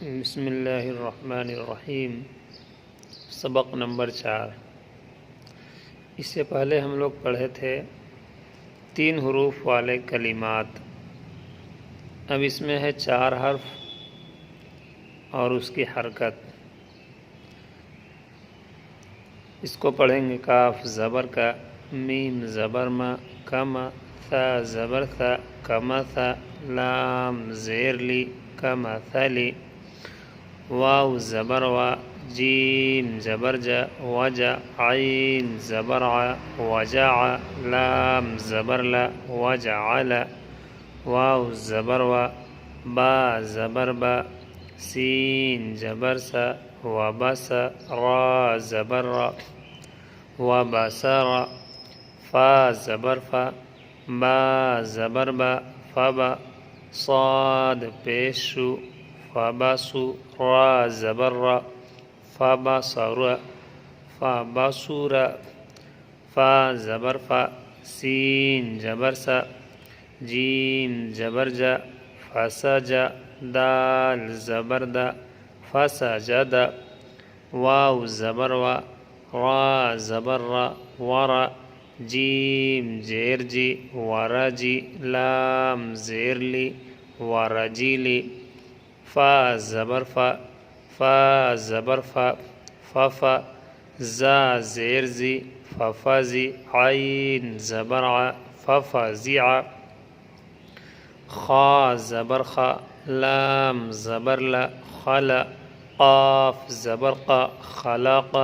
بسم اللہ الرحمن الرحیم۔ سبق نمبر 4۔ اس سے پہلے ہم لوگ پڑھے تھے 3 حروف والے کلمات۔ اب اس میں ہے 4 حرف اور اس کی حرکت۔ اس کو پڑھیں گے کاف زبر کا، میم زبر ما، کما، ثا زبر ثا، کما ثا، لام زیر لی، کما ثلی، واو زبر وا، جیم زبر جا، وجا، عین زبر ع، وجع، لام زبر لا، وجعل، واو زبر وا، با زبر با، سین زبر سا، وبس، را زبر را، وبصر، فا زبر فا، با زبر با، فبا، صاد پیشو، فبصو، را زبر را، فبصر، فبصر، فا زبر فا، سین زبر سا، جیم زبر جا، فسجا، دال زبر دا، فسجد، واو زبر وا، را زبر را، ورا، جیم زیر جی، ورجی، لام زیر لی، ورجیلی، فا زبر فا، فا زبر فا، ففا، زا زیر زی، ففزی، عین زبر ع، ففزع، خا زبر خا، لام زبر لا، خلا، قاف زبر قا، خلق،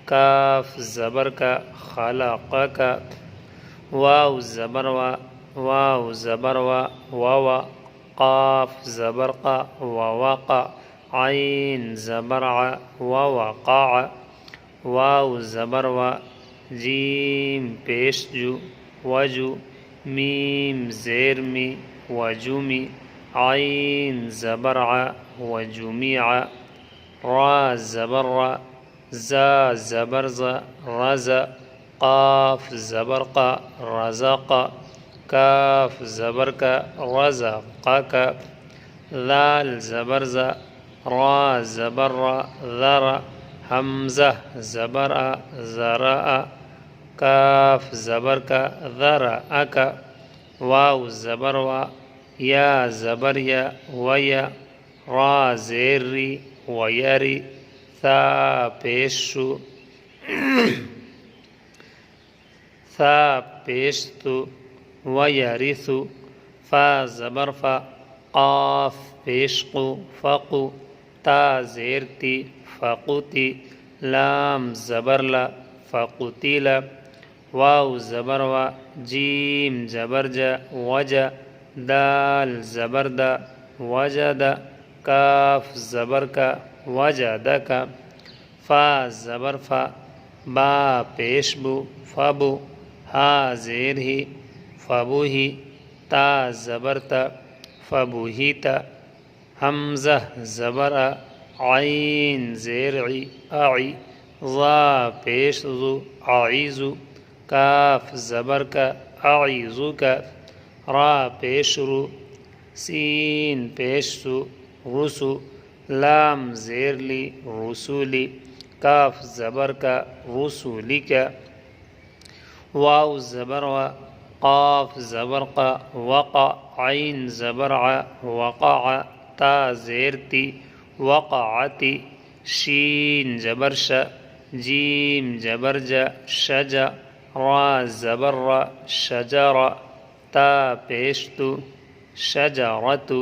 کاف زبر کا، خلقک، واو زبر وا، واو زبر وا، ووا، قاف زبر قا، ووقع، عین زبر ع، ووقع، واو زبر وا، جیم پیش جو، وجو، میم زیر می، وجمی، عین زبر ع، وجمیع، را زبر را، زا زبر ز، رز، قاف زبر قا، رزق، کاف زبر کا، رزقک، ذال زبر ز، را زبر را، ذر، حمزہ زبر آ، ذرا، کاف زبر کا، ذرأک، واو زبر وا، یا زبر یا، ویا، را زیر ری، ویری، ثا پیشو، ثا پیشتو، ویرثو، فا زبر فا، قاف پیشقو، فقو، تا زیرتی، فقتی، لام زبر لا، فقتیل، واو زبر وا، جیم زبر جا، وجا، دال زبر دا، وجد، کاف زبر کا، وجدک، فا زبر فا، با پیشبو، فبو، ہا زیر ہی، فبوہی، تا زبر تا، فبوہیتا، حمزہ زبر آ، عین زیر عی، اعی، ضا پیش زو، اعیزو، کاف زبر کا، اعیزو کا، را پیش رو، سین پیش سو، رسو، لام زیر لی، رسولی، کاف زبر کا، رسولی کا، واو زبر وا، قاف زبر قا، وقع، عین زبر ع، وقع، تا زیرتی، وقعتی، شین زبر ش، جیم زبر جا، شجا، را زبر را، شجر، تا پیشتو، شجرتو،